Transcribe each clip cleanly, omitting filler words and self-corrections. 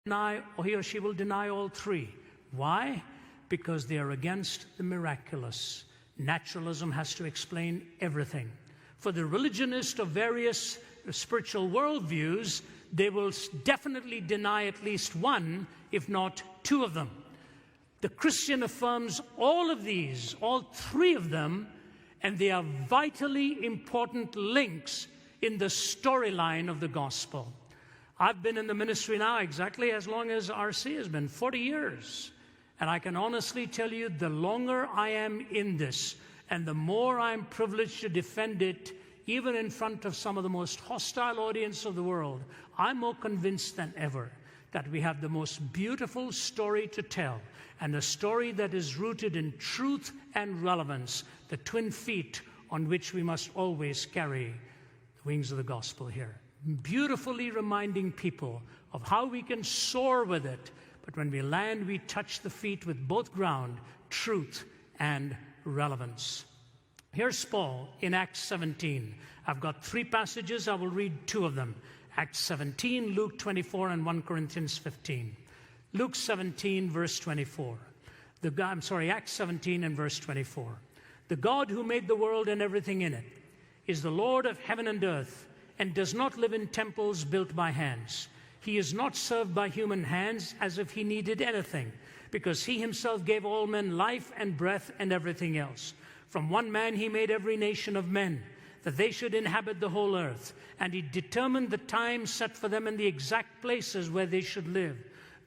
deny, or he or she will deny all three. Why? Because they are against the miraculous. Naturalism has to explain everything. For the religionist of various spiritual worldviews, they will definitely deny at least one, if not two of them. The Christian affirms all of these, all three of them, and they are vitally important links in the storyline of the gospel. I've been in the ministry now exactly as long as RC has been, 40 years. And I can honestly tell you, the longer I am in this, and the more I'm privileged to defend it, even in front of some of the most hostile audience of the world, I'm more convinced than ever that we have the most beautiful story to tell, and a story that is rooted in truth and relevance, the twin feet on which we must always carry the wings of the gospel here. Beautifully reminding people of how we can soar with it, but when we land, we touch the feet with both ground, truth and relevance. Here's Paul in Acts 17. I've got three passages. I will read two of them. Acts 17, Luke 24, and 1 Corinthians 15. Luke 17, verse 24. Acts 17 and verse 24. The God who made the world and everything in it is the Lord of heaven and earth, and does not live in temples built by hands. He is not served by human hands as if he needed anything, because he himself gave all men life and breath and everything else. From one man he made every nation of men, that they should inhabit the whole earth, and he determined the time set for them and the exact places where they should live.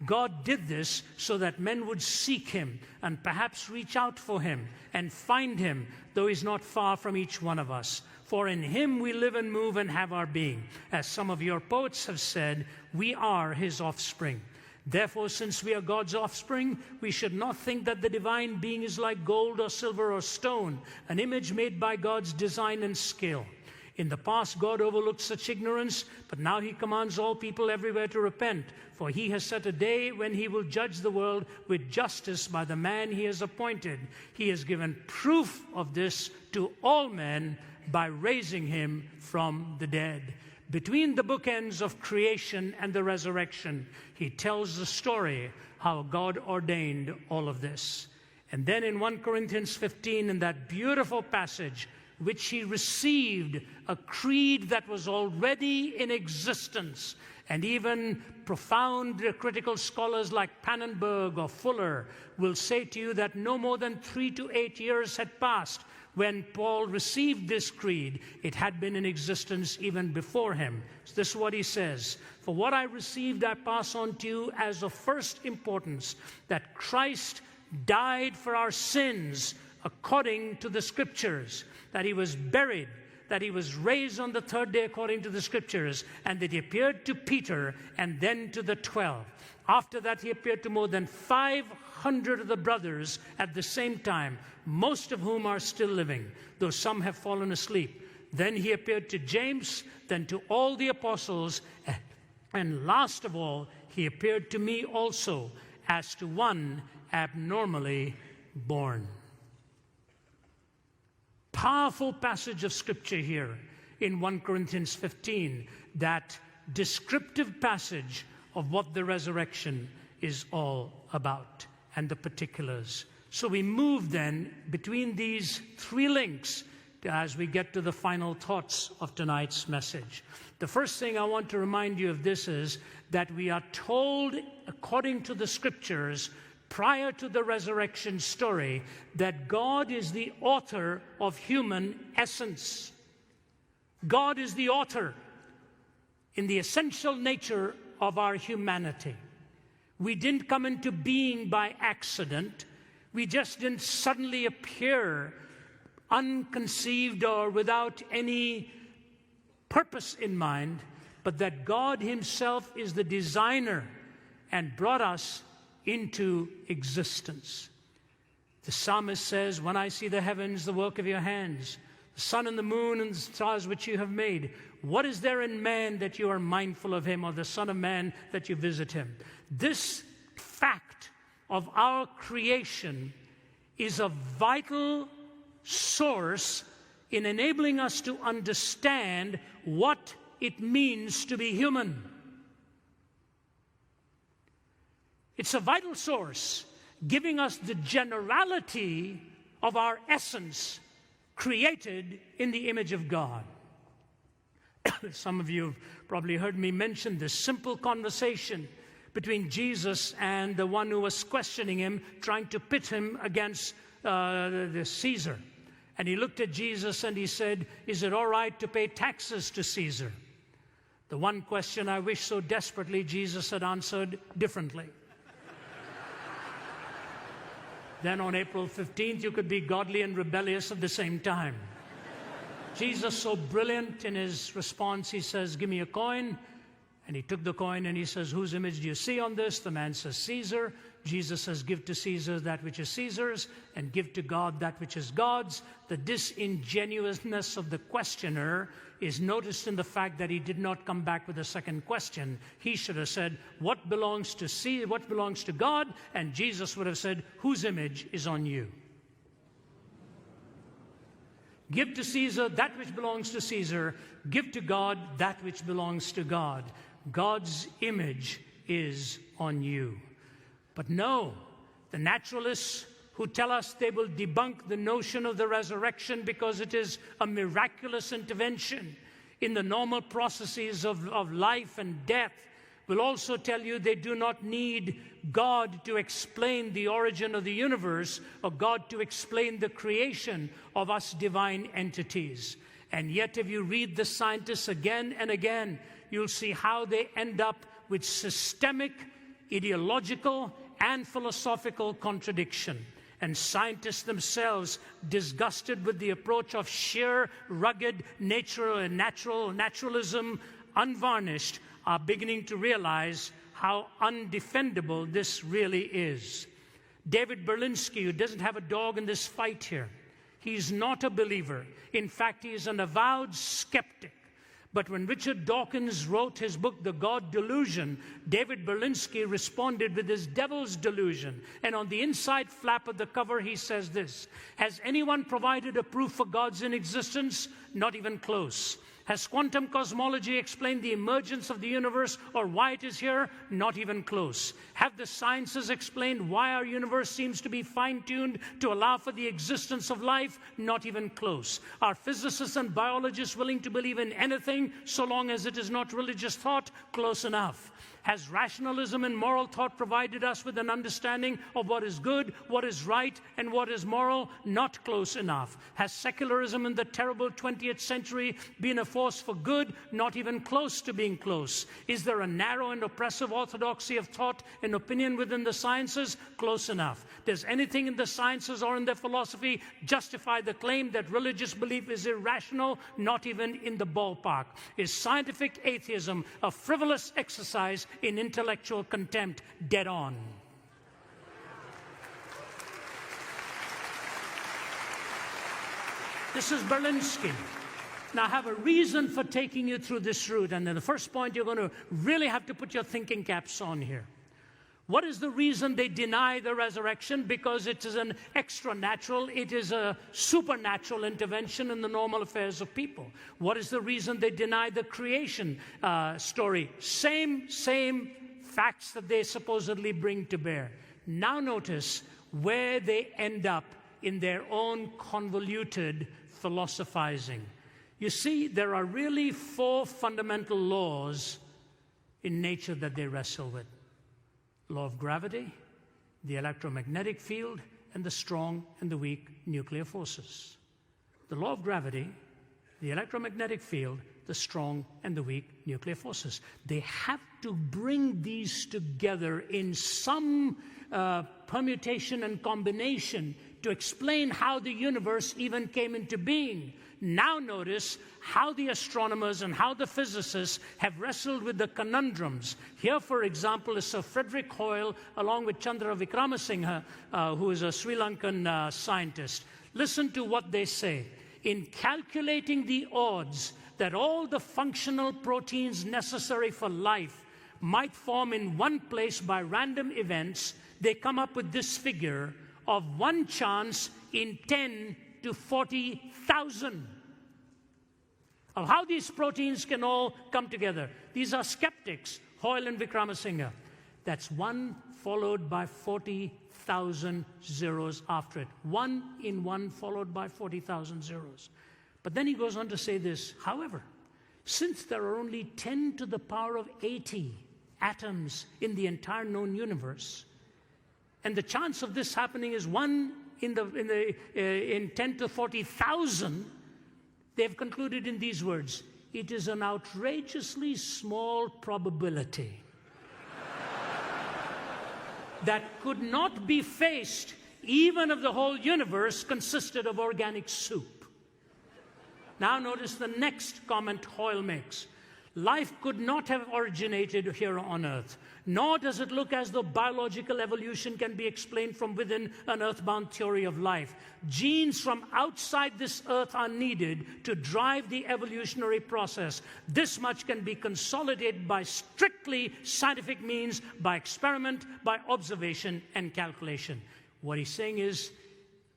God did this so that men would seek him and perhaps reach out for him and find him, though he's not far from each one of us. For in him we live and move and have our being. As some of your poets have said, we are his offspring. Therefore, since we are God's offspring, we should not think that the divine being is like gold or silver or stone, an image made by God's design and skill. In the past, God overlooked such ignorance, but now he commands all people everywhere to repent, for he has set a day when he will judge the world with justice by the man he has appointed. He has given proof of this to all men by raising him from the dead. Between the bookends of creation and the resurrection, he tells the story how God ordained all of this. And then in 1 Corinthians 15, in that beautiful passage, which he received a creed that was already in existence, and even profound critical scholars like Pannenberg or Fuller will say to you that no more than 3 to 8 years had passed when Paul received this creed. It had been in existence even before him. So this is what he says: "For what I received I pass on to you as of first importance, that Christ died for our sins according to the Scriptures, that he was buried, that he was raised on the third day according to the Scriptures, and that he appeared to Peter and then to the 12. After that, he appeared to more than 500 of the brothers at the same time, most of whom are still living, though some have fallen asleep. Then he appeared to James, then to all the apostles, and last of all, he appeared to me also, as to one abnormally born." Powerful passage of Scripture here in 1 Corinthians 15, that descriptive passage of what the resurrection is all about and the particulars. So we move then between these three links as we get to the final thoughts of tonight's message. The first thing I want to remind you of this is that we are told, according to the Scriptures, prior to the resurrection story, that God is the author of human essence. God is the author in the essential nature of our humanity. We didn't come into being by accident. We just didn't suddenly appear unconceived or without any purpose in mind, but that God himself is the designer and brought us into existence. The psalmist says, "When I see the heavens, the work of your hands, the sun and the moon and the stars which you have made, what is there in man that you are mindful of him, or the Son of Man that you visit him?" This fact of our creation is a vital source in enabling us to understand what it means to be human. It's a vital source, giving us the generality of our essence created in the image of God. Some of you have probably heard me mention this simple conversation between Jesus and the one who was questioning him, trying to pit him against the Caesar. And he looked at Jesus and he said, "Is it all right to pay taxes to Caesar?" The one question I wish so desperately Jesus had answered differently. Then on April 15th, you could be godly and rebellious at the same time. Jesus, so brilliant in his response, he says, "Give me a coin." And he took the coin and he says, "Whose image do you see on this?" The man says, "Caesar." Jesus says, "Give to Caesar that which is Caesar's, and give to God that which is God's." The disingenuousness of the questioner is noticed in the fact that he did not come back with a second question. He should have said, "What belongs to Caesar? What belongs to God?" And Jesus would have said, "Whose image is on you?" Give to Caesar that which belongs to Caesar. Give to God that which belongs to God. God's image is on you. But no, the naturalists who tell us they will debunk the notion of the resurrection because it is a miraculous intervention in the normal processes of life and death will also tell you they do not need God to explain the origin of the universe or God to explain the creation of us divine entities. And yet if you read the scientists again and again, you'll see how they end up with systemic, ideological, and philosophical contradiction. And scientists themselves, disgusted with the approach of sheer, rugged, naturalism, unvarnished, are beginning to realize how undefendable this really is. David Berlinski, who doesn't have a dog in this fight here, he's not a believer. In fact, he is an avowed skeptic. But when Richard Dawkins wrote his book, The God Delusion, David Berlinski responded with his devil's delusion. And on the inside flap of the cover, he says this: "Has anyone provided a proof for God's inexistence? Not even close. Has quantum cosmology explained the emergence of the universe or why it is here? Not even close. Have the sciences explained why our universe seems to be fine-tuned to allow for the existence of life? Not even close. Are physicists and biologists willing to believe in anything so long as it is not religious thought? Close enough. Has rationalism and moral thought provided us with an understanding of what is good, what is right, and what is moral? Not close enough. Has secularism in the terrible 20th century been a force for good? Not even close to being close. Is there a narrow and oppressive orthodoxy of thought and opinion within the sciences? Close enough. Does anything in the sciences or in their philosophy justify the claim that religious belief is irrational? Not even in the ballpark. Is scientific atheism a frivolous exercise in intellectual contempt? Dead on. This is Berlinski. Now, I have a reason for taking you through this route, and then the first point, you're going to really have to put your thinking caps on here. What is the reason they deny the resurrection? Because it is an extra-natural, it is a supernatural intervention in the normal affairs of people. What is the reason they deny the creation story? Same facts that they supposedly bring to bear. Now notice where they end up in their own convoluted philosophizing. You see, there are really 4 fundamental laws in nature that they wrestle with. Law of gravity, the electromagnetic field, and the strong and the weak nuclear forces. The law of gravity, the electromagnetic field, the strong and the weak nuclear forces. They have to bring these together in some permutation and combination to explain how the universe even came into being. Now notice how the astronomers and how the physicists have wrestled with the conundrums. Here, for example, is Sir Frederick Hoyle, along with Chandra Wickramasinghe, who is a Sri Lankan scientist. Listen to what they say. In calculating the odds that all the functional proteins necessary for life might form in one place by random events, they come up with this figure of 1 chance in 10 to 40,000 of how these proteins can all come together. These are skeptics, Hoyle and Wickramasinghe. That's 1 followed by 40,000 zeros after it. 1 in 1 followed by 40,000 zeros. But then he goes on to say this, however, since there are only 10 to the power of 80 atoms in the entire known universe, and the chance of this happening is 1 in 10 to 40,000, they've concluded in these words, it is an outrageously small probability that could not be faced even if the whole universe consisted of organic soup. Now notice the next comment Hoyle makes. Life could not have originated here on Earth, nor does it look as though biological evolution can be explained from within an earthbound theory of life. Genes from outside this Earth are needed to drive the evolutionary process. This much can be consolidated by strictly scientific means, by experiment, by observation and calculation. What he's saying is,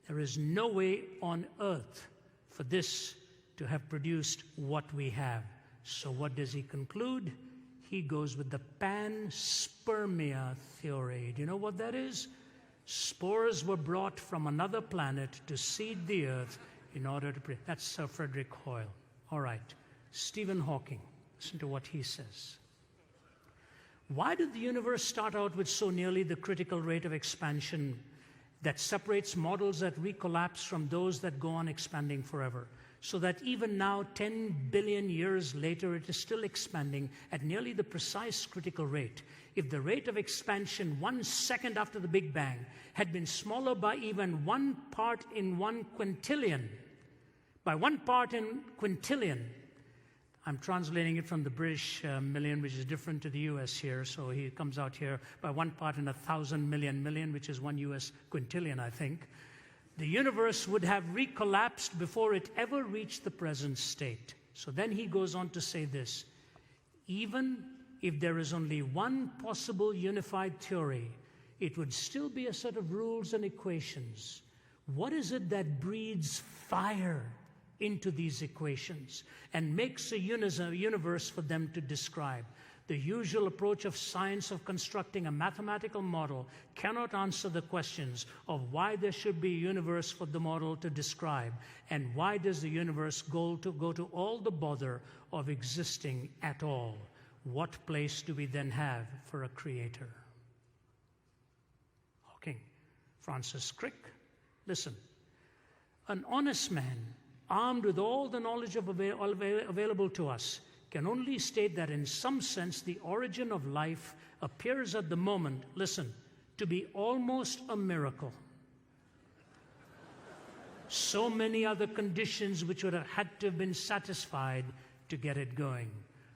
there is no way on Earth for this to have produced what we have. So what does he conclude? He goes with the panspermia theory. Do you know what that is? Spores were brought from another planet to seed the Earth in order to... That's Sir Frederick Hoyle. All right. Stephen Hawking. Listen to what he says. Why did the universe start out with so nearly the critical rate of expansion that separates models that recollapse from those that go on expanding forever? So that even now, 10 billion years later, it is still expanding at nearly the precise critical rate. If the rate of expansion 1 second after the Big Bang had been smaller by even 1 part in 1 quintillion, by 1 part in quintillion, I'm translating it from the British million, which is different to the US here, so he comes out here by 1 part in 1,000 million, which is 1 US quintillion, I think. The universe would have recollapsed before it ever reached the present state. So then he goes on to say this, even if there is only one possible unified theory, it would still be a set of rules and equations. What is it that breathes fire into these equations and makes a universe for them to describe? The usual approach of science of constructing a mathematical model cannot answer the questions of why there should be a universe for the model to describe, and why does the universe go to all the bother of existing at all. What place do we then have for a creator? Hawking. Francis Crick. Listen. An honest man, armed with all the knowledge available to us, can only state that in some sense the origin of life appears at the moment, listen, to be almost a miracle. So many other conditions which would have had to have been satisfied to get it going.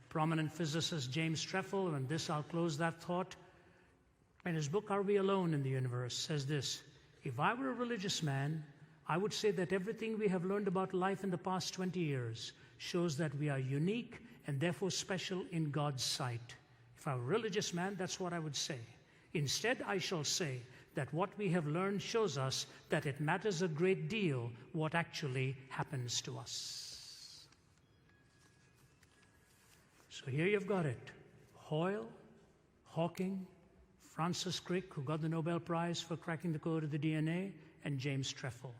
Prominent physicist James Trefel, and this I'll close that thought, in his book, Are We Alone in the Universe, says this, if I were a religious man, I would say that everything we have learned about life in the past 20 years shows that we are unique and therefore special in God's sight. If I were a religious man, that's what I would say. Instead, I shall say that what we have learned shows us that it matters a great deal what actually happens to us. So here you've got it. Hoyle, Hawking, Francis Crick, who got the Nobel Prize for cracking the code of the DNA, and James Trefel,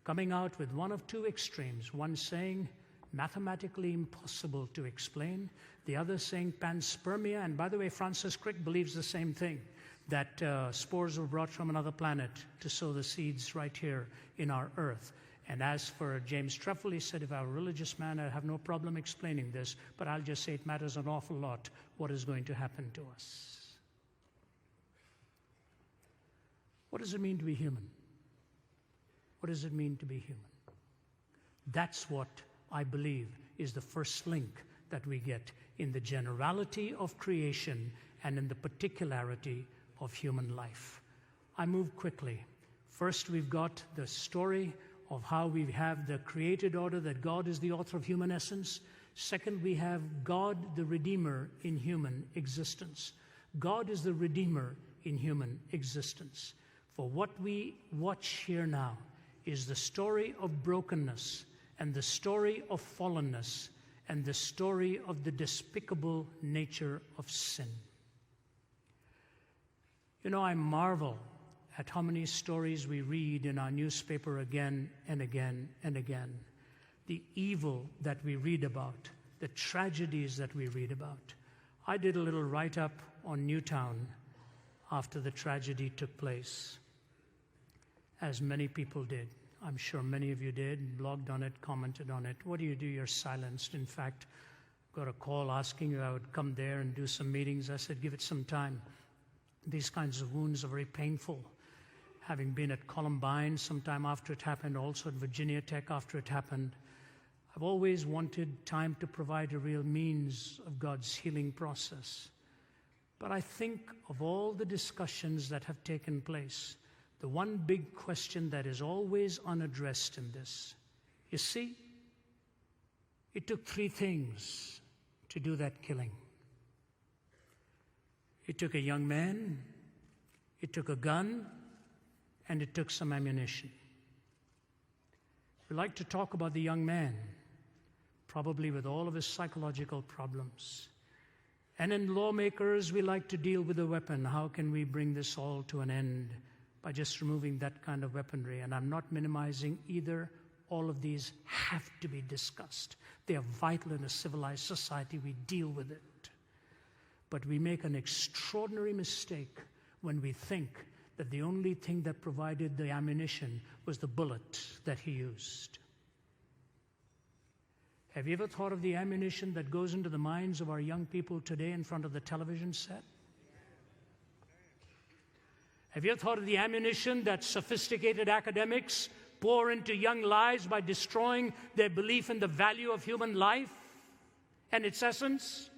coming out with one of two extremes, one saying mathematically impossible to explain, the other saying panspermia. And by the way, Francis Crick believes the same thing, that spores were brought from another planet to sow the seeds right here in our Earth. And as for James Trefel, he said, if I were a religious man, I have no problem explaining this, but I'll just say it matters an awful lot what is going to happen to us. What does it mean to be human? What does it mean to be human? That's what I believe is the first link that we get in the generality of creation and in the particularity of human life. I move quickly. First, we've got the story of how we have the created order, that God is the author of human essence. Second, we have God the Redeemer in human existence. God is the Redeemer in human existence. For what we watch here now is the story of brokenness and the story of fallenness and the story of the despicable nature of sin. You know, I marvel at how many stories we read in our newspaper again and again and again. The evil that we read about, the tragedies that we read about. I did a little write-up on Newtown after the tragedy took place, as many people did. I'm sure many of you did, blogged on it, commented on it. What do? You're silenced. In fact, got a call asking if I would come there and do some meetings. I said, give it some time. These kinds of wounds are very painful. Having been at Columbine sometime after it happened, also at Virginia Tech after it happened, I've always wanted time to provide a real means of God's healing process. But I think of all the discussions that have taken place, the one big question that is always unaddressed in this, you see, it took three things to do that killing. It took a young man, it took a gun, and it took some ammunition. We like to talk about the young man, probably with all of his psychological problems. And in lawmakers, we like to deal with the weapon. How can we bring this all to an end by just removing that kind of weaponry? And I'm not minimizing either. All of these have to be discussed. They are vital in a civilized society. We deal with it. But we make an extraordinary mistake when we think that the only thing that provided the ammunition was the bullet that he used. Have you ever thought of the ammunition that goes into the minds of our young people today in front of the television set? Have you ever thought of the ammunition that sophisticated academics pour into young lives by destroying their belief in the value of human life and its essence?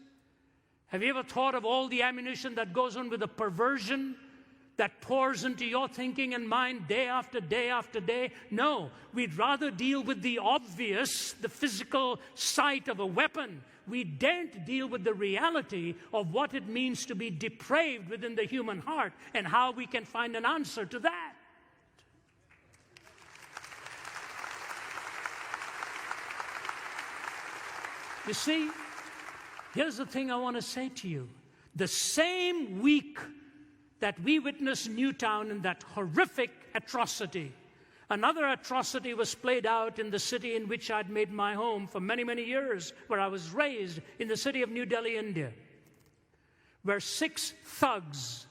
Have you ever thought of all the ammunition that goes on with the perversion that pours into your thinking and mind day after day after day? No, we'd rather deal with the obvious, the physical sight of a weapon. We daren't deal with the reality of what it means to be depraved within the human heart and how we can find an answer to that. You see, here's the thing I want to say to you. The same week that we witnessed Newtown in that horrific atrocity, another atrocity was played out in the city in which I'd made my home for many, many years, where I was raised, in the city of New Delhi, India, where 6 thugs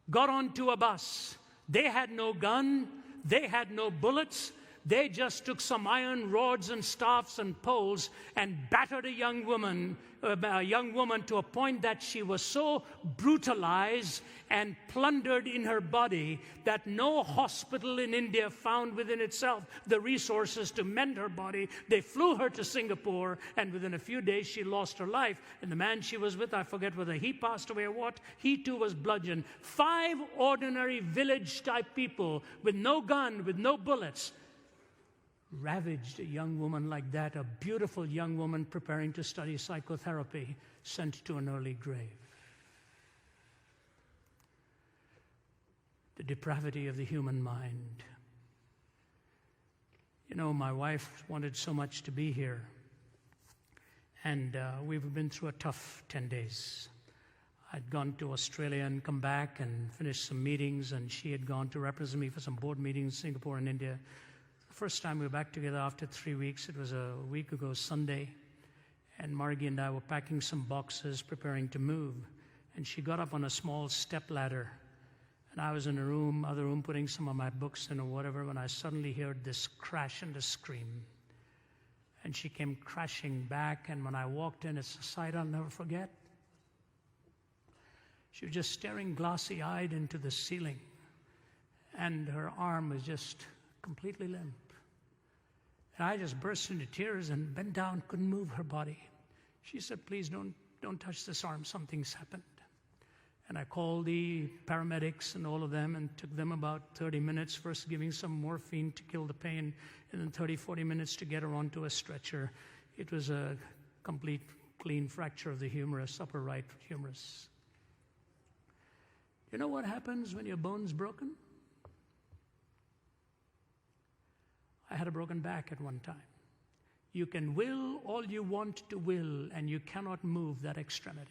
got onto a bus. They had no gun, they had no bullets. They just took some iron rods and staffs and poles and battered a young woman to a point that she was so brutalized and plundered in her body that no hospital in India found within itself the resources to mend her body. They flew her to Singapore, and within a few days she lost her life. And the man she was with, I forget whether he passed away or what, he too was bludgeoned. 5 ordinary village-type people with no gun, with no bullets, ravaged a young woman like that, a beautiful young woman preparing to study psychotherapy, sent to an early grave. The depravity of the human mind. You know, my wife wanted so much to be here, and we've been through a tough 10 days. I'd gone to Australia and come back and finished some meetings, and she had gone to represent me for some board meetings in Singapore and India. First time we were back together after 3 weeks. It was a week ago Sunday, and Margie and I were packing some boxes, preparing to move, and she got up on a small step ladder, and I was in a other room, putting some of my books in or whatever, when I suddenly heard this crash and a scream, and she came crashing back, and when I walked in, it's a sight I'll never forget. She was just staring glassy-eyed into the ceiling, and her arm was just completely limp. And I just burst into tears and bent down, couldn't move her body. She said, please don't touch this arm, something's happened. And I called the paramedics and all of them, and took them about 30 minutes, first giving some morphine to kill the pain, and then 30, 40 minutes to get her onto a stretcher. It was a complete clean fracture of the humerus, upper right humerus. You know what happens when your bone's broken? I had a broken back at one time. You can will all you want to will, and you cannot move that extremity.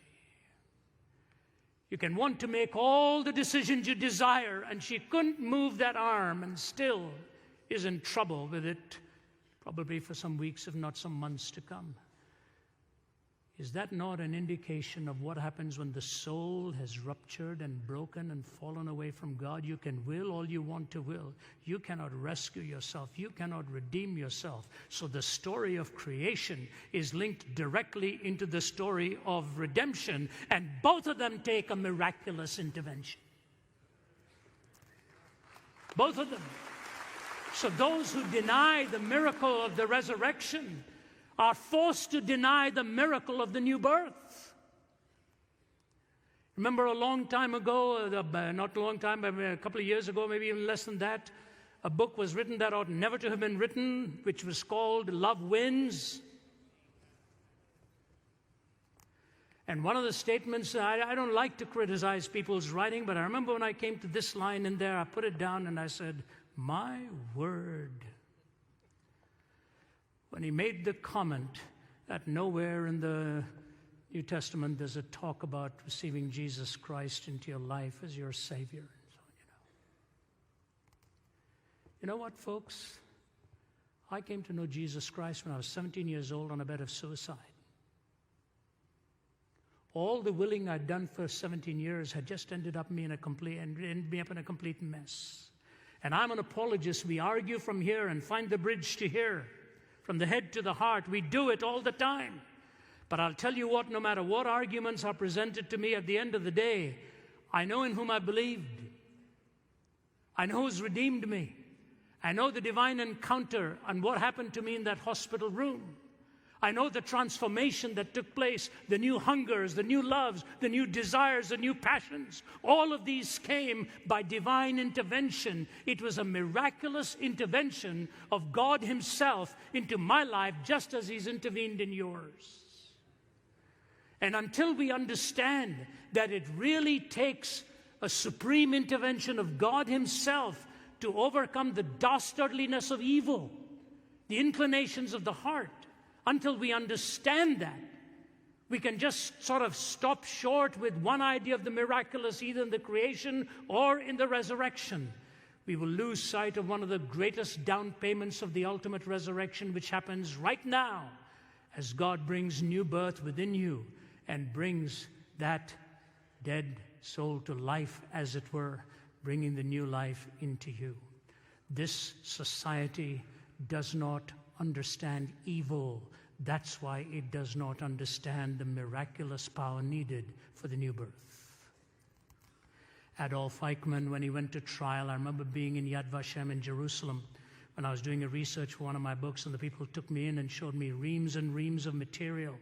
You can want to make all the decisions you desire, and she couldn't move that arm and still is in trouble with it, probably for some weeks, if not some months to come. Is that not an indication of what happens when the soul has ruptured and broken and fallen away from God? You can will all you want to will. You cannot rescue yourself. You cannot redeem yourself. So the story of creation is linked directly into the story of redemption, and both of them take a miraculous intervention. Both of them. So those who deny the miracle of the resurrection are forced to deny the miracle of the new birth. Remember a long time ago, not a long time, but a couple of years ago, maybe even less than that, a book was written that ought never to have been written, which was called Love Wins. And one of the statements, I don't like to criticize people's writing, but I remember when I came to this line in there, I put it down and I said, my word. When he made the comment that nowhere in the New Testament does it talk about receiving Jesus Christ into your life as your Savior. And so, you know what, folks? I came to know Jesus Christ when I was 17 years old on a bed of suicide. All the willing I'd done for 17 years had just ended me up in a complete mess. And I'm an apologist. We argue from here and find the bridge to here. From the head to the heart, we do it all the time. But I'll tell you what, no matter what arguments are presented to me at the end of the day, I know in whom I believed. I know who's redeemed me. I know the divine encounter and what happened to me in that hospital room. I know the transformation that took place, the new hungers, the new loves, the new desires, the new passions. All of these came by divine intervention. It was a miraculous intervention of God Himself into my life, just as He's intervened in yours. And until we understand that it really takes a supreme intervention of God Himself to overcome the dastardliness of evil, the inclinations of the heart, until we understand that, we can just sort of stop short with one idea of the miraculous, either in the creation or in the resurrection. We will lose sight of one of the greatest down payments of the ultimate resurrection, which happens right now as God brings new birth within you and brings that dead soul to life, as it were, bringing the new life into you. This society does not understand evil. That's why it does not understand the miraculous power needed for the new birth. Adolf Eichmann, when he went to trial, I remember being in Yad Vashem in Jerusalem when I was doing a research for one of my books, and the people took me in and showed me reams and reams of material.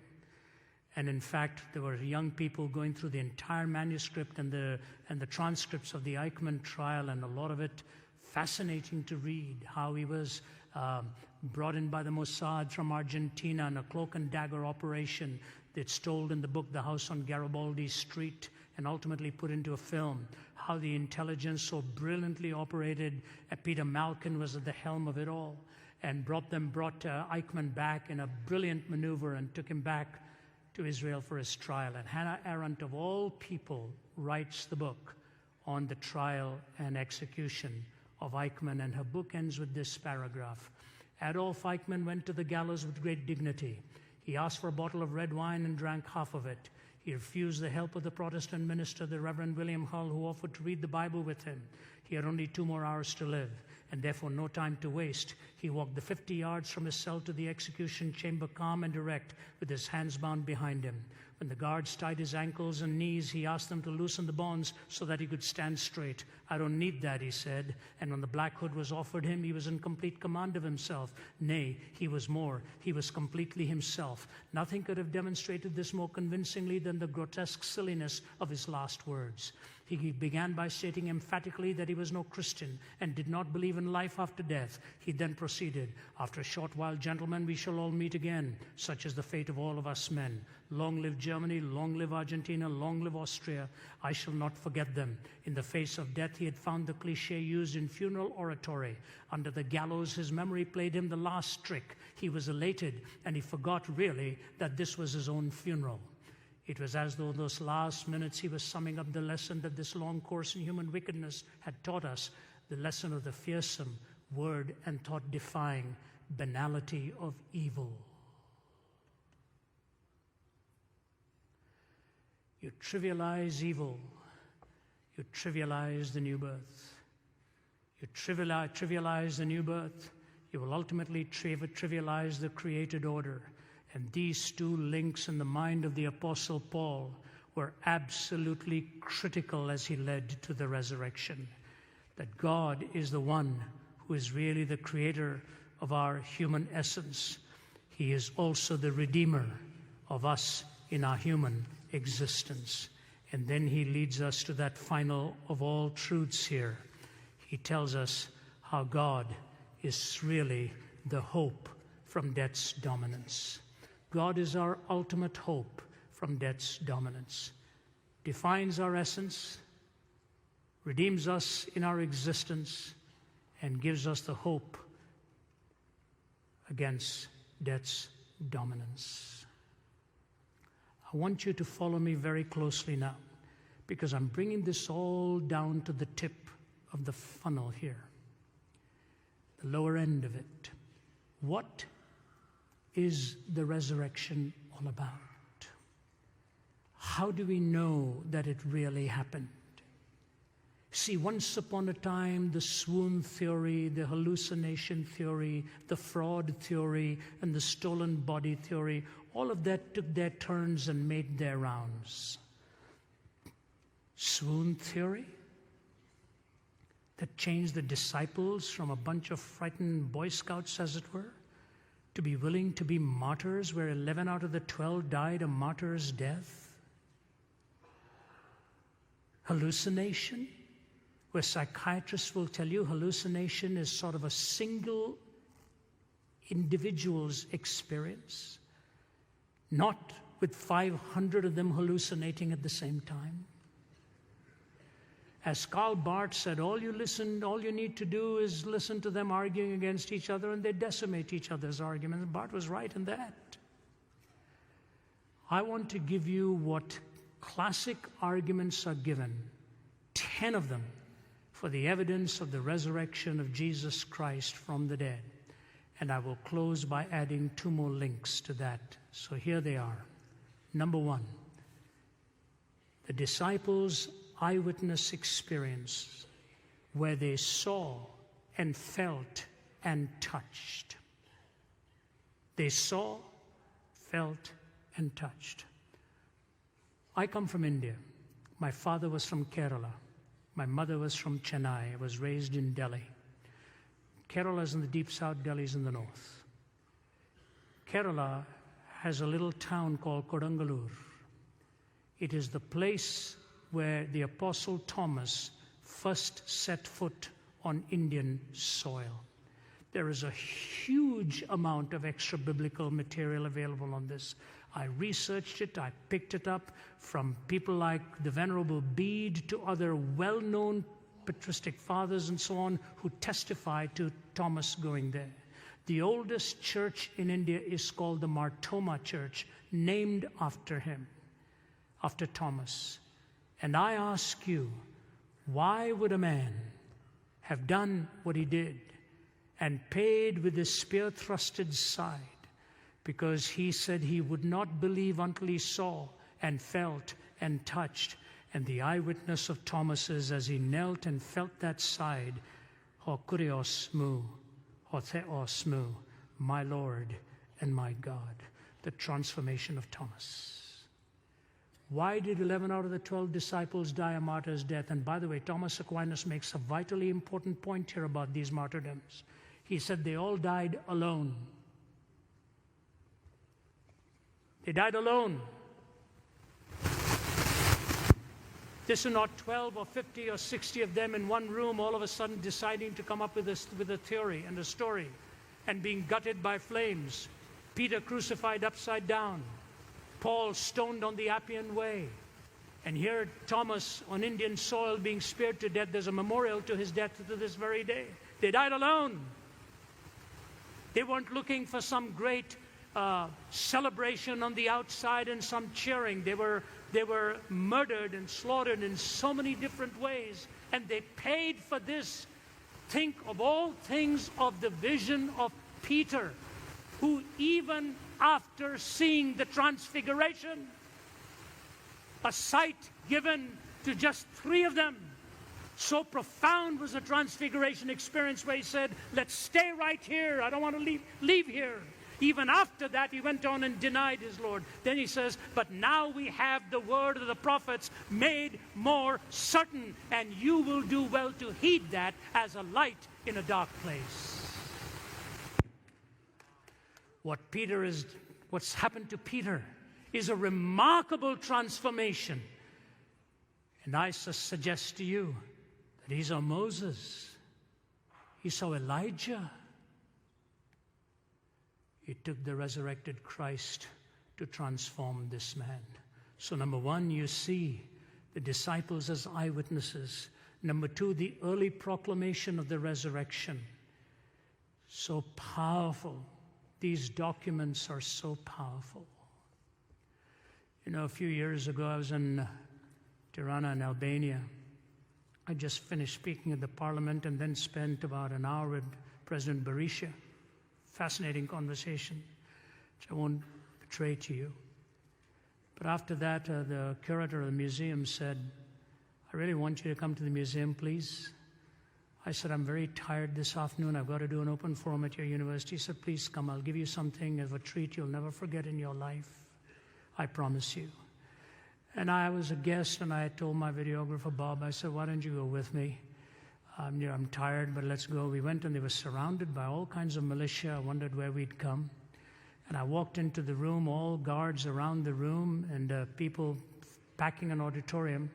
And in fact, there were young people going through the entire manuscript and the transcripts of the Eichmann trial, and a lot of it fascinating to read, how he was brought in by the Mossad from Argentina in a cloak and dagger operation that's told in the book The House on Garibaldi Street, and ultimately put into a film, how the intelligence so brilliantly operated. Peter Malkin was at the helm of it all, and brought Eichmann back in a brilliant maneuver and took him back to Israel for his trial. And Hannah Arendt, of all people, writes the book on the trial and execution of Eichmann, and her book ends with this paragraph. Adolf Eichmann went to the gallows with great dignity. He asked for a bottle of red wine and drank half of it. He refused the help of the Protestant minister, the Reverend William Hull, who offered to read the Bible with him. He had only 2 more hours to live, and therefore no time to waste. He walked the 50 yards from his cell to the execution chamber, calm and erect, with his hands bound behind him. When the guards tied his ankles and knees, he asked them to loosen the bonds so that he could stand straight. "I don't need that," he said. And when the black hood was offered him, he was in complete command of himself. Nay, he was more. He was completely himself. Nothing could have demonstrated this more convincingly than the grotesque silliness of his last words. He began by stating emphatically that he was no Christian and did not believe in life after death. He then proceeded, "After a short while, gentlemen, we shall all meet again. Such is the fate of all of us men. Long live Germany, long live Argentina, long live Austria. I shall not forget them." In the face of death, he had found the cliché used in funeral oratory. Under the gallows, his memory played him the last trick. He was elated, and he forgot really that this was his own funeral. It was as though those last minutes he was summing up the lesson that this long course in human wickedness had taught us, the lesson of the fearsome, word and thought-defying banality of evil. You trivialize evil, you trivialize the new birth. You trivialize the new birth, you will ultimately trivialize the created order. And these two links in the mind of the Apostle Paul were absolutely critical as he led to the resurrection. That God is the one who is really the creator of our human essence. He is also the redeemer of us in our human existence. And then he leads us to that final of all truths here. He tells us how God is really the hope from death's dominance. God is our ultimate hope from death's dominance, defines our essence, redeems us in our existence, and gives us the hope against death's dominance. I want you to follow me very closely now, because I'm bringing this all down to the tip of the funnel here, the lower end of it. What is the resurrection all about? How do we know that it really happened? See, once upon a time, the swoon theory, the hallucination theory, the fraud theory, and the stolen body theory, all of that took their turns and made their rounds. Swoon theory that changed the disciples from a bunch of frightened Boy Scouts, as it were, to be willing to be martyrs, where 11 out of the 12 died a martyr's death. Hallucination, where psychiatrists will tell you hallucination is sort of a single individual's experience, not with 500 of them hallucinating at the same time. As Karl Barth said, all you need to do is listen to them arguing against each other, and they decimate each other's arguments. Barth was right in that. I want to give you what classic arguments are given, 10 of them, for the evidence of the resurrection of Jesus Christ from the dead. And I will close by adding 2 more links to that. So here they are. Number 1, the disciples' eyewitness experience, where they saw and felt and touched. They saw, felt, and touched. I come from India. My father was from Kerala. My mother was from Chennai. I was raised in Delhi. Kerala is in the deep south, Delhi is in the north. Kerala has a little town called Kodungalur. It is the place where the Apostle Thomas first set foot on Indian soil. There is a huge amount of extra biblical material available on this. I researched it, I picked it up from people like the Venerable Bede to other well-known patristic fathers and so on who testified to Thomas going there. The oldest church in India is called the Martoma Church, named after him, after Thomas. And I ask you, why would a man have done what he did and paid with his spear-thrusted side? Because he said he would not believe until he saw and felt and touched. And the eyewitness of Thomas is, as he knelt and felt that side, ho kurios mu, ho theos mu, my Lord and my God. The transformation of Thomas. Why did 11 out of the 12 disciples die a martyr's death? And by the way, Thomas Aquinas makes a vitally important point here about these martyrdoms. He said they all died alone. They died alone. This is not 12 or 50 or 60 of them in one room all of a sudden deciding to come up with a theory and a story and being gutted by flames. Peter crucified upside down. Paul stoned on the Appian Way. And here Thomas on Indian soil being speared to death. There's a memorial to his death to this very day. They died alone. They weren't looking for some great celebration on the outside and some cheering. They were murdered and slaughtered in so many different ways, and they paid for this. Think of all things of the vision of Peter, who even after seeing the transfiguration, a sight given to just 3 of them, so profound was the transfiguration experience where he said, let's stay right here. I don't want to leave here. Even after that, he went on and denied his Lord. Then he says, but now we have the word of the prophets made more certain, and you will do well to heed that as a light in a dark place. What's happened to Peter is a remarkable transformation. And I suggest to you that he saw Moses. He saw Elijah. It took the resurrected Christ to transform this man. So number 1, you see the disciples as eyewitnesses. Number 2, the early proclamation of the resurrection. So powerful. These documents are so powerful. You know, a few years ago, I was in Tirana in Albania. I just finished speaking at the parliament and then spent about an hour with President Berisha. Fascinating conversation, which I won't betray to you. But after that, the curator of the museum said, I really want you to come to the museum, please. I said, I'm very tired this afternoon. I've got to do an open forum at your university. He said, please come. I'll give you something as a treat you'll never forget in your life. I promise you. And I was a guest, and I told my videographer, Bob, I said, why don't you go with me? I'm tired, but let's go. We went, and they were surrounded by all kinds of militia. I wondered where we'd come. And I walked into the room, all guards around the room, and people packing an auditorium.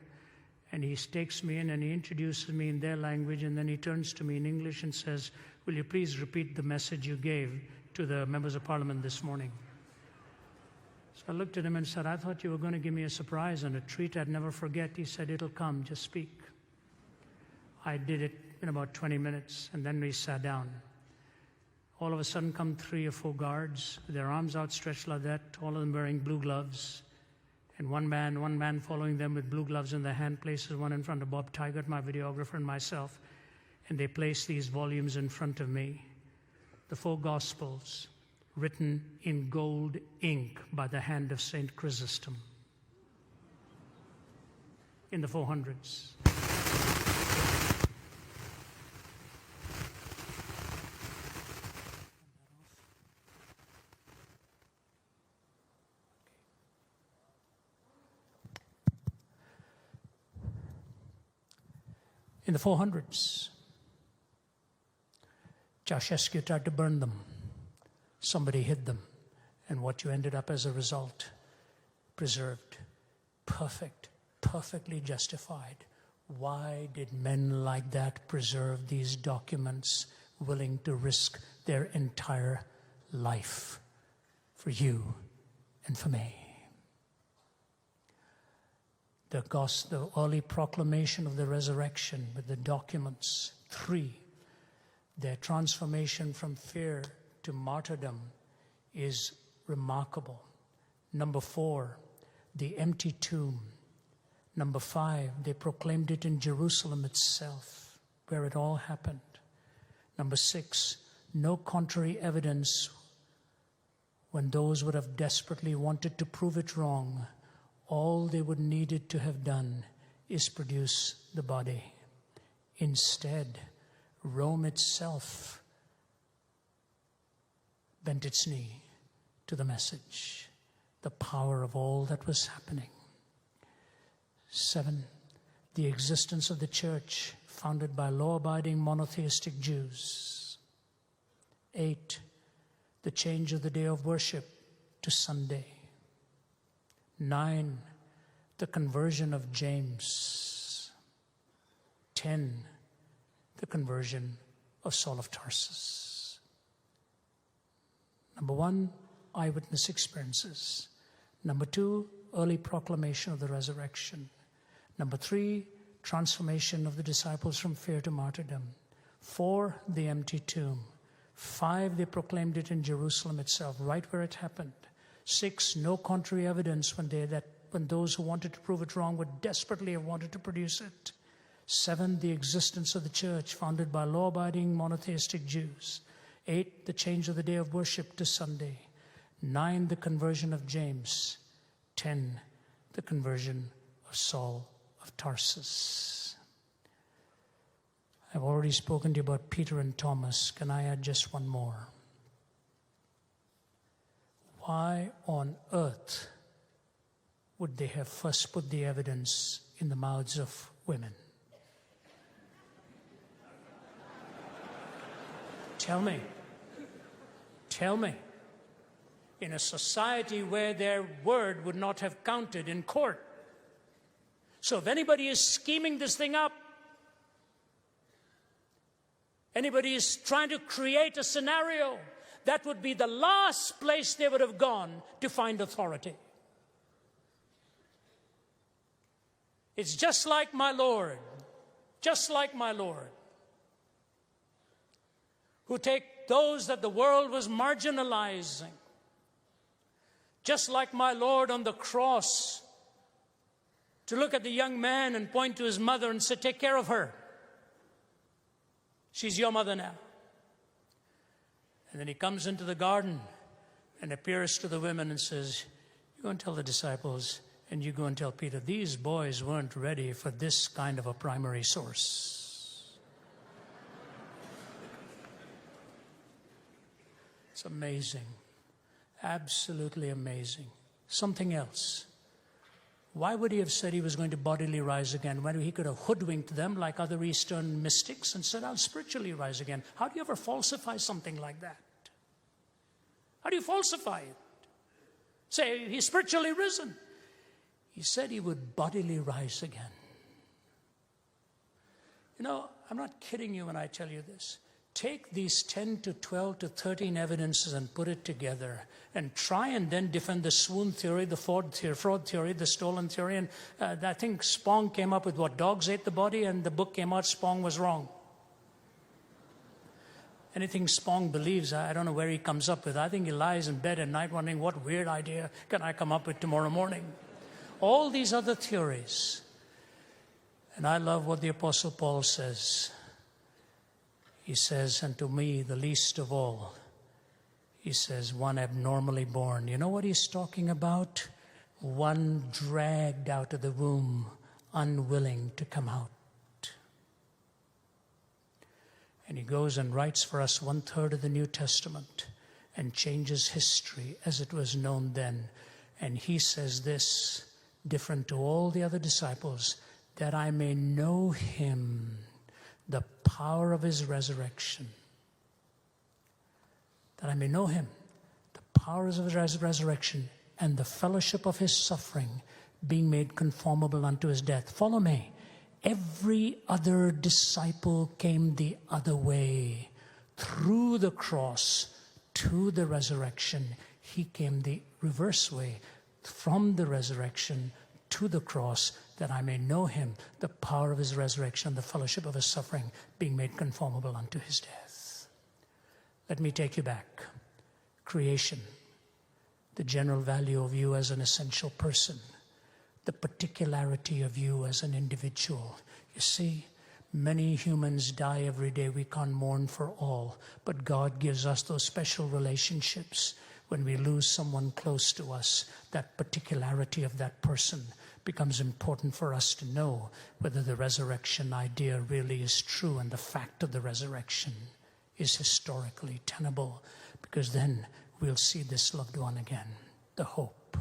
And he takes me in, and he introduces me in their language, and then he turns to me in English and says, will you please repeat the message you gave to the members of parliament this morning? So I looked at him and said, I thought you were going to give me a surprise and a treat I'd never forget. He said, it'll come, just speak. I did it in about 20 minutes, and then we sat down. All of a sudden come 3 or 4 guards with their arms outstretched like that, all of them wearing blue gloves. And one man following them with blue gloves in their hand places one in front of Bob Tigert, my videographer, and myself. And they place these volumes in front of me. The 4 Gospels, written in gold ink by the hand of Saint Chrysostom in the 400s. In the 400s, Ceausescu tried to burn them. Somebody hid them. And what you ended up as a result, preserved, perfect, perfectly justified. Why did men like that preserve these documents, willing to risk their entire life for you and for me? The early proclamation of the resurrection with the documents. 3, their transformation from fear to martyrdom is remarkable. Number 4, the empty tomb. Number 5, they proclaimed it in Jerusalem itself, where it all happened. Number 6, no contrary evidence when those would have desperately wanted to prove it wrong. All they would needed to have done is produce the body. Instead, Rome itself bent its knee to the message, the power of all that was happening. 7, the existence of the church founded by law-abiding monotheistic Jews. 8, the change of the day of worship to Sunday. 9, the conversion of James. 10, the conversion of Saul of Tarsus. Number 1, eyewitness experiences. Number 2, early proclamation of the resurrection. Number 3, transformation of the disciples from fear to martyrdom. 4, the empty tomb. 5, they proclaimed it in Jerusalem itself, right where it happened. 6, no contrary evidence when those who wanted to prove it wrong would desperately have wanted to produce it. 7, the existence of the church founded by law-abiding monotheistic Jews. 8, the change of the day of worship to Sunday. 9, the conversion of James. 10, the conversion of Saul of Tarsus. I've already spoken to you about Peter and Thomas. Can I add just one more? Why on earth would they have first put the evidence in the mouths of women? Tell me. In a society where their word would not have counted in court. So if anybody is scheming this thing up, anybody is trying to create a scenario, that would be the last place they would have gone to find authority. It's just like my Lord, who take those that the world was marginalizing, just like my Lord on the cross, to look at the young man and point to his mother and say, take care of her. She's your mother now. And then he comes into the garden and appears to the women and says, you go and tell the disciples, and you go and tell Peter, these boys weren't ready for this kind of a primary source. It's amazing. Absolutely amazing. Something else. Why would he have said he was going to bodily rise again when he could have hoodwinked them like other Eastern mystics and said, I'll spiritually rise again? How do you ever falsify something like that? How do you falsify it? Say, he's spiritually risen. He said he would bodily rise again. You know, I'm not kidding you when I tell you this. Take these 10 to 12 to 13 evidences and put it together and try and then defend the swoon theory, the fraud theory, the stolen theory. And I think Spong came up with what? Dogs ate the body, and the book came out, Spong was wrong. Anything Spong believes, I don't know where he comes up with. I think he lies in bed at night wondering, what weird idea can I come up with tomorrow morning? All these other theories. And I love what the Apostle Paul says. He says, and to me, the least of all, he says, one abnormally born. You know what he's talking about? One dragged out of the womb, unwilling to come out. And he goes and writes for us 1/3 of the New Testament and changes history as it was known then. And he says this, different to all the other disciples, that I may know him, the power of his resurrection. That I may know him, the power of his resurrection, and the fellowship of his suffering, being made conformable unto his death. Follow me. Every other disciple came the other way, through the cross to the resurrection. He came the reverse way, from the resurrection to the cross, that I may know him, the power of his resurrection, the fellowship of his suffering, being made conformable unto his death. Let me take you back. Creation, the general value of you as an essential person, the particularity of you as an individual. You see, many humans die every day. We can't mourn for all, but God gives us those special relationships. When we lose someone close to us, that particularity of that person becomes important for us to know whether the resurrection idea really is true and the fact of the resurrection is historically tenable, because then we'll see this loved one again, the hope.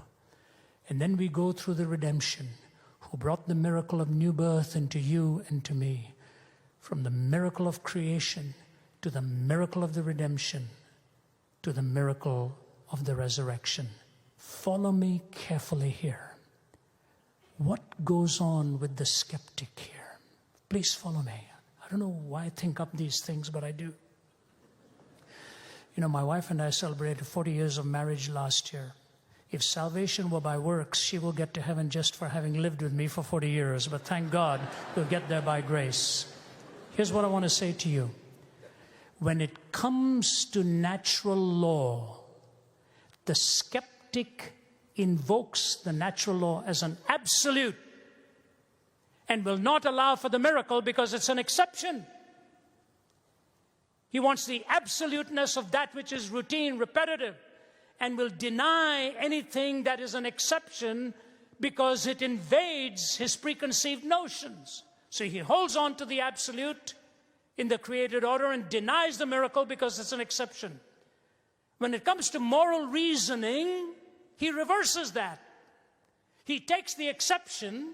And then we go through the redemption, who brought the miracle of new birth into you and to me, from the miracle of creation to the miracle of the redemption to the miracle of the resurrection. Follow me carefully here. What goes on with the skeptic here? Please follow me. I don't know why I think up these things, but I do. You know, my wife and I celebrated 40 years of marriage last year. If salvation were by works, she will get to heaven just for having lived with me for 40 years. But thank God we'll get there by grace. Here's what I want to say to you. When it comes to natural law, the skeptic invokes the natural law as an absolute and will not allow for the miracle because it's an exception. He wants the absoluteness of that which is routine, repetitive, and will deny anything that is an exception because it invades his preconceived notions. So he holds on to the absolute in the created order and denies the miracle because it's an exception. When it comes to moral reasoning, he reverses that. He takes the exception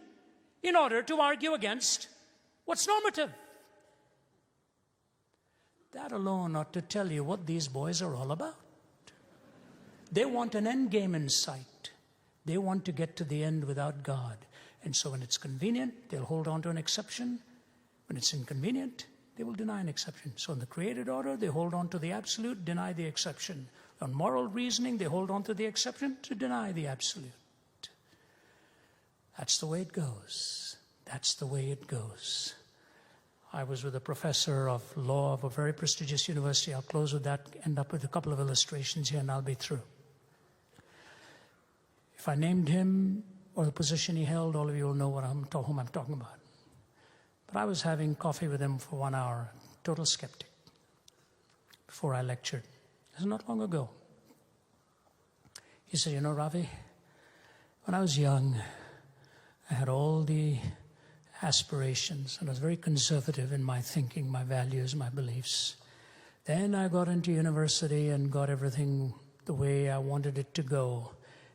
in order to argue against what's normative. That alone ought to tell you what these boys are all about. They want an end game in sight. They want to get to the end without God. And so when it's convenient, they'll hold on to an exception. When it's inconvenient, they will deny an exception. So in the created order, they hold on to the absolute, deny the exception. On moral reasoning, they hold on to the exception to deny the absolute. That's the way it goes. That's the way it goes. I was with a professor of law of a very prestigious university. I'll close with that, end up with a couple of illustrations here, and I'll be through. If I named him or the position he held, all of you will know whom I'm talking about. But I was having coffee with him for 1 hour, total skeptic, before I lectured. This is not long ago. He said, you know, Ravi, when I was young, I had all the aspirations, and I was very conservative in my thinking, my values, my beliefs. Then I got into university and got everything the way I wanted it to go.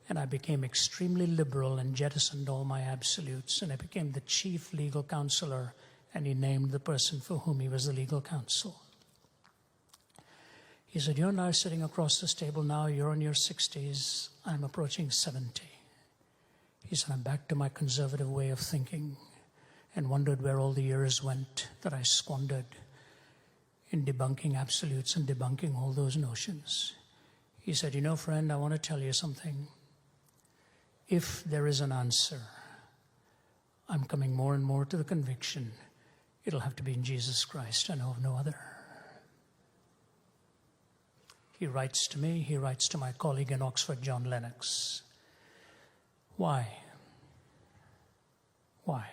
And I became extremely liberal and jettisoned all my absolutes. And I became the chief legal counselor, and he named the person for whom he was the legal counsel. He said, you and I are sitting across this table now. You're in your 60s. I'm approaching 70. He said, I'm back to my conservative way of thinking and wondered where all the years went that I squandered in debunking absolutes and debunking all those notions. He said, you know, friend, I want to tell you something. If there is an answer, I'm coming more and more to the conviction it'll have to be in Jesus Christ. I know of no other. He writes to me, he writes to my colleague in Oxford, John Lennox. Why? Why?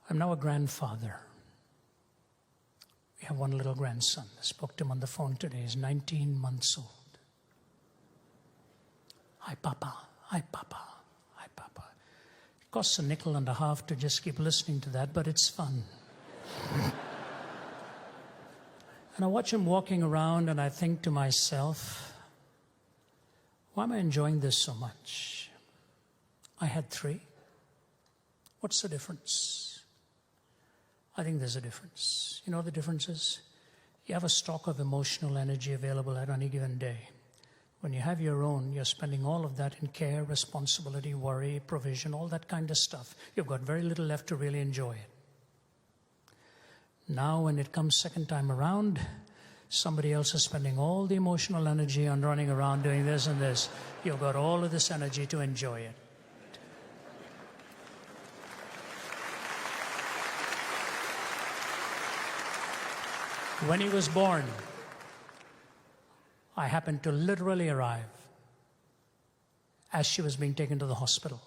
I'm now a grandfather. We have one little grandson. I spoke to him on the phone today. He's 19 months old. Hi, Papa. Hi, Papa. Hi, Papa. It costs $0.50 to just keep listening to that, but it's fun. And I watch him walking around and I think to myself, why am I enjoying this so much? I had 3. What's the difference? I think there's a difference. You know what the difference is? You have a stock of emotional energy available at any given day. When you have your own, you're spending all of that in care, responsibility, worry, provision, all that kind of stuff. You've got very little left to really enjoy it. Now, when it comes second time around, somebody else is spending all the emotional energy on running around doing this and this. You've got all of this energy to enjoy it. When he was born, I happened to literally arrive as she was being taken to the hospital.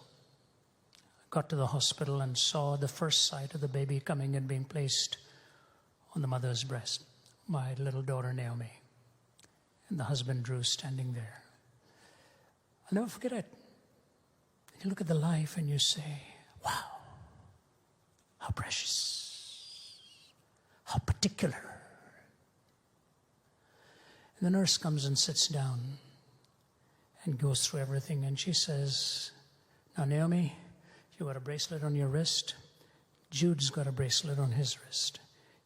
I got to the hospital and saw the first sight of the baby coming and being placed on the mother's breast, my little daughter Naomi, and the husband Drew standing there. I'll never forget it. You look at the life and you say, wow, how precious, how particular. The nurse comes and sits down and goes through everything. And she says, now, Naomi, you got a bracelet on your wrist. Jude's got a bracelet on his wrist.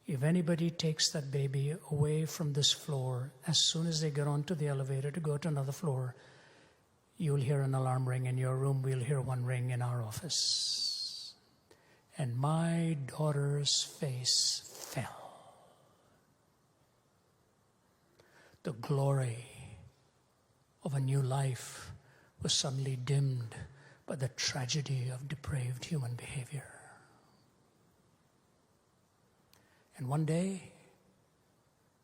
If anybody takes that baby away from this floor, as soon as they get onto the elevator to go to another floor, you'll hear an alarm ring in your room. We'll hear one ring in our office. And my daughter's face fell. The glory of a new life was suddenly dimmed by the tragedy of depraved human behavior. And one day,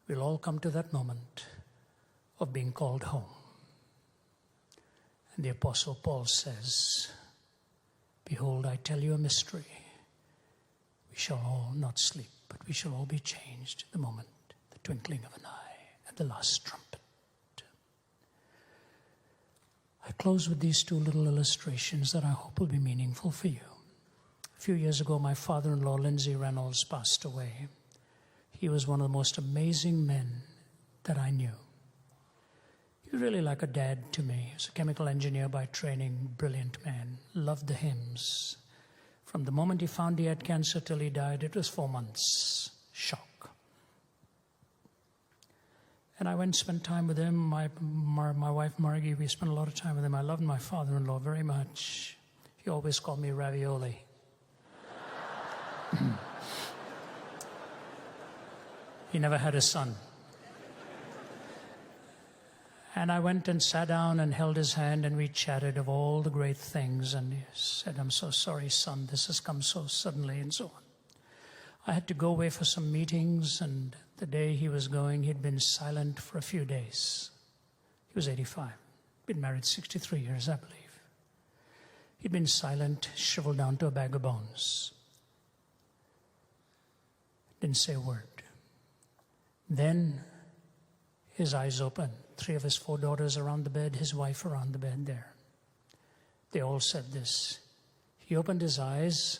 we'll all come to that moment of being called home. And the Apostle Paul says, behold, I tell you a mystery. We shall all not sleep, but we shall all be changed in the moment, the twinkling of an eye, at the last trumpet. I close with these two little illustrations that I hope will be meaningful for you. A few years ago, my father-in-law, Lindsay Reynolds, passed away. He was one of the most amazing men that I knew. He was really like a dad to me. He was a chemical engineer by training, brilliant man, loved the hymns. From the moment he found he had cancer till he died, it was 4 months. Shock. And I went and spent time with him. My wife, Margie, we spent a lot of time with him. I loved my father-in-law very much. He always called me Ravioli. He never had a son. And I went and sat down and held his hand, and we chatted of all the great things. And he said, I'm so sorry, son, this has come so suddenly, and so on. I had to go away for some meetings, and the day he was going, he'd been silent for a few days. He was 85, been married 63 years, I believe. He'd been silent, shriveled down to a bag of bones. Didn't say a word. Then his eyes opened. 3 of his 4 daughters around the bed, his wife around the bed there. They all said this. He opened his eyes,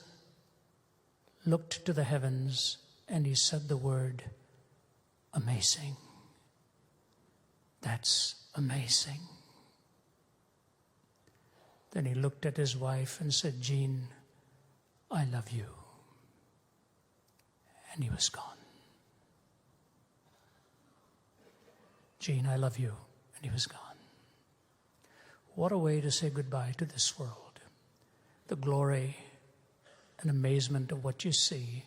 looked to the heavens, and he said the word, amazing. That's amazing. Then he looked at his wife and said, Jean, I love you. And he was gone. Jean, I love you. And he was gone. What a way to say goodbye to this world. The glory and amazement of what you see,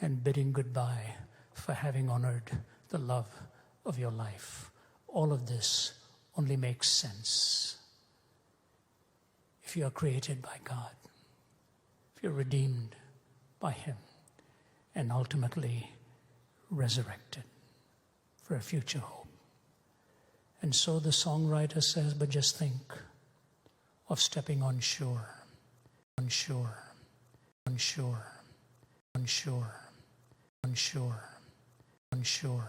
and bidding goodbye for having honored the love of your life. All of this only makes sense if you are created by God, if you're redeemed by Him, and ultimately resurrected for a future hope. And so the songwriter says, but just think of stepping on shore, on shore, on shore, on shore, on shore, on shore.